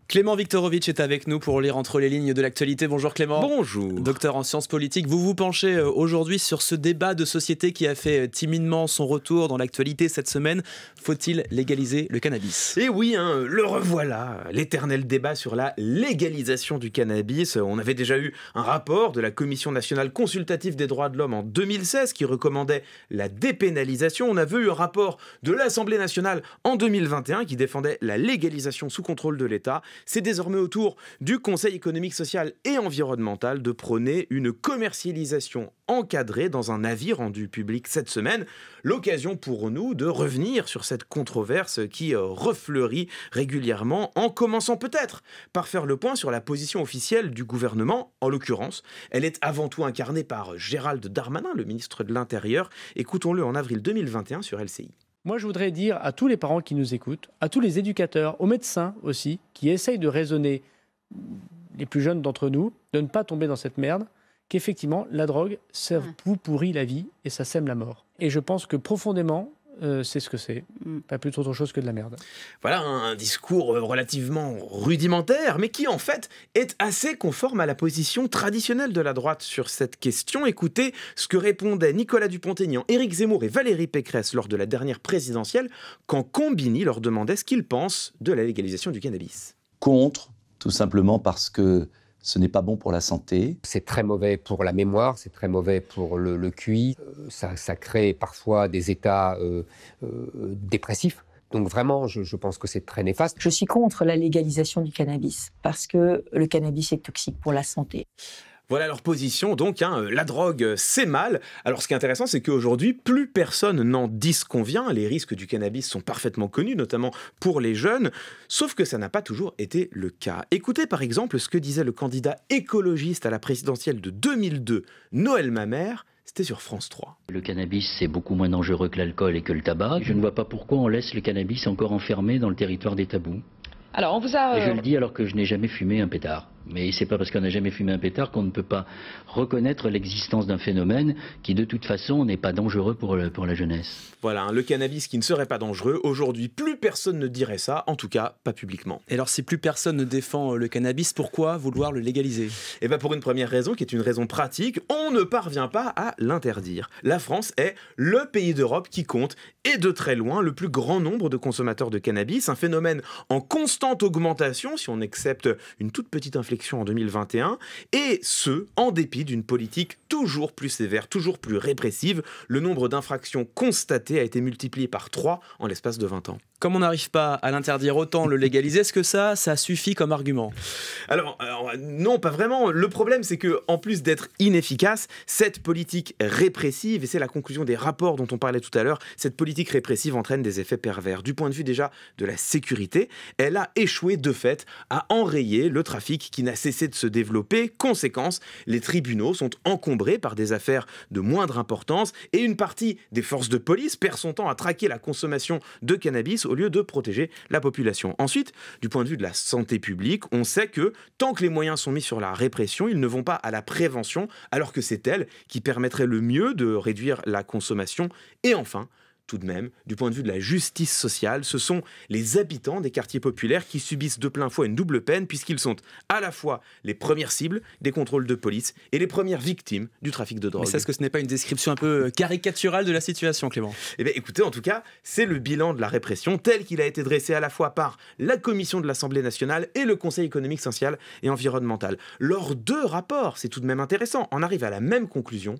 Clément Viktorovitch est avec nous pour lire entre les lignes de l'actualité. Bonjour Clément. Bonjour. Docteur en sciences politiques, vous vous penchez aujourd'hui sur ce débat de société qui a fait timidement son retour dans l'actualité cette semaine. Faut-il légaliser le cannabis? Et oui, le revoilà, l'éternel débat sur la légalisation du cannabis. On avait déjà eu un rapport de la Commission nationale consultative des droits de l'homme en 2016 qui recommandait la dépénalisation. On avait eu un rapport de l'Assemblée nationale en 2021 qui défendait la légalisation sous contrôle de l'État. C'est désormais au tour du Conseil économique, social et environnemental de prôner une commercialisation encadrée dans un avis rendu public cette semaine. L'occasion pour nous de revenir sur cette controverse qui refleurit régulièrement, en commençant peut-être par faire le point sur la position officielle du gouvernement. En l'occurrence, elle est avant tout incarnée par Gérald Darmanin, le ministre de l'Intérieur. Écoutons-le en avril 2021 sur LCI. Moi, je voudrais dire à tous les parents qui nous écoutent, à tous les éducateurs, aux médecins aussi, qui essayent de raisonner, les plus jeunes d'entre nous, de ne pas tomber dans cette merde, qu'effectivement, la drogue, ça vous pourrit la vie et ça sème la mort. Et je pense que profondément, c'est ce que c'est. Pas plus autre chose que de la merde. Voilà un discours relativement rudimentaire, mais qui en fait est assez conforme à la position traditionnelle de la droite sur cette question. Écoutez ce que répondaient Nicolas Dupont-Aignan, Éric Zemmour et Valérie Pécresse lors de la dernière présidentielle, quand Combini leur demandait ce qu'ils pensent de la légalisation du cannabis. Contre, tout simplement parce que ce n'est pas bon pour la santé. C'est très mauvais pour la mémoire, c'est très mauvais pour le QI. Ça crée parfois des états dépressifs. Donc vraiment, je pense que c'est très néfaste. Je suis contre la légalisation du cannabis parce que le cannabis est toxique pour la santé. Voilà leur position, donc la drogue c'est mal. Alors ce qui est intéressant, c'est qu'aujourd'hui, plus personne n'en disconvient. Les risques du cannabis sont parfaitement connus, notamment pour les jeunes, sauf que ça n'a pas toujours été le cas. Écoutez par exemple ce que disait le candidat écologiste à la présidentielle de 2002, Noël Mamère. C'était sur France 3. Le cannabis, c'est beaucoup moins dangereux que l'alcool et que le tabac. Je ne vois pas pourquoi on laisse le cannabis encore enfermé dans le territoire des tabous. Alors, on vous a... Et je le dis alors que je n'ai jamais fumé un pétard. Mais c'est pas parce qu'on n'a jamais fumé un pétard qu'on ne peut pas reconnaître l'existence d'un phénomène qui, de toute façon, n'est pas dangereux pour la jeunesse. Voilà, le cannabis qui ne serait pas dangereux. Aujourd'hui, plus personne ne dirait ça, en tout cas, pas publiquement. Et alors, si plus personne ne défend le cannabis, pourquoi vouloir le légaliser? Eh bien, pour une première raison, qui est une raison pratique, on ne parvient pas à l'interdire. La France est le pays d'Europe qui compte, et de très loin, le plus grand nombre de consommateurs de cannabis. Un phénomène en constante augmentation, si on accepte une toute petite inflexion en 2021, et ce, en dépit d'une politique toujours plus sévère, toujours plus répressive. Le nombre d'infractions constatées a été multiplié par 3 en l'espace de 20 ans. Comme on n'arrive pas à l'interdire, autant le légaliser. Est-ce que ça suffit comme argument? Alors, non, pas vraiment. Le problème, c'est que en plus d'être inefficace, cette politique répressive, et c'est la conclusion des rapports dont on parlait tout à l'heure, cette politique répressive entraîne des effets pervers. Du point de vue déjà de la sécurité, elle a échoué de fait à enrayer le trafic qui n'a cessé de se développer. Conséquence, les tribunaux sont encombrés par des affaires de moindre importance et une partie des forces de police perd son temps à traquer la consommation de cannabis au lieu de protéger la population. Ensuite, du point de vue de la santé publique, on sait que tant que les moyens sont mis sur la répression, ils ne vont pas à la prévention, alors que c'est elle qui permettrait le mieux de réduire la consommation. Et enfin, tout de même, du point de vue de la justice sociale, ce sont les habitants des quartiers populaires qui subissent de plein fouet une double peine puisqu'ils sont à la fois les premières cibles des contrôles de police et les premières victimes du trafic de drogue. Mais est-ce que ce n'est pas une description un peu caricaturale de la situation, Clément? Eh bien, écoutez, en tout cas, c'est le bilan de la répression tel qu'il a été dressé à la fois par la Commission de l'Assemblée nationale et le Conseil économique, social et environnemental. Leurs deux rapports, c'est tout de même intéressant, on arrive à la même conclusion.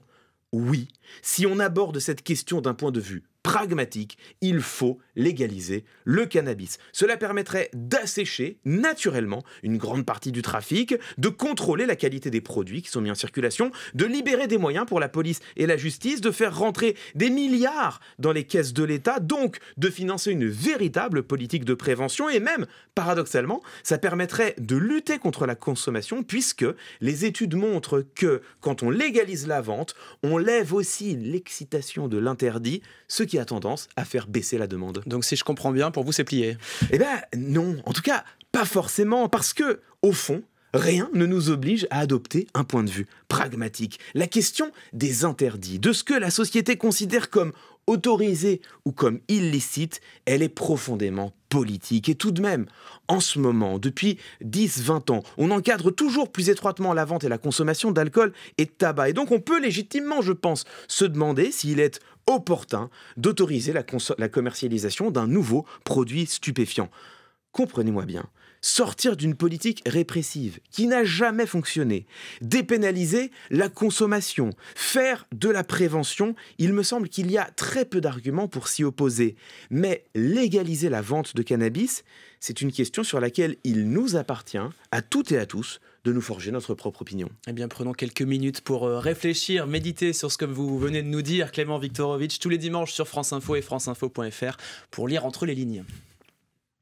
Oui, si on aborde cette question d'un point de vue pragmatique, il faut légaliser le cannabis. Cela permettrait d'assécher naturellement une grande partie du trafic, de contrôler la qualité des produits qui sont mis en circulation, de libérer des moyens pour la police et la justice, de faire rentrer des milliards dans les caisses de l'État, donc de financer une véritable politique de prévention et même, paradoxalement, ça permettrait de lutter contre la consommation puisque les études montrent que quand on légalise la vente, on lève aussi l'excitation de l'interdit, ce qui a tendance à faire baisser la demande. Donc si je comprends bien, pour vous c'est plié? Eh bien non, en tout cas pas forcément, parce que au fond, rien ne nous oblige à adopter un point de vue pragmatique. La question des interdits, de ce que la société considère comme autorisée ou comme illicite, elle est profondément politique. Et tout de même, en ce moment, depuis 10-20 ans, on encadre toujours plus étroitement la vente et la consommation d'alcool et de tabac. Et donc on peut légitimement, je pense, se demander s'il est opportun d'autoriser la commercialisation d'un nouveau produit stupéfiant. Comprenez-moi bien, sortir d'une politique répressive qui n'a jamais fonctionné, dépénaliser la consommation, faire de la prévention, il me semble qu'il y a très peu d'arguments pour s'y opposer. Mais légaliser la vente de cannabis, c'est une question sur laquelle il nous appartient, à toutes et à tous, de nous forger notre propre opinion. Eh bien, prenons quelques minutes pour réfléchir, méditer sur ce que vous venez de nous dire, Clément Viktorovitch, tous les dimanches sur France Info et franceinfo.fr pour lire entre les lignes.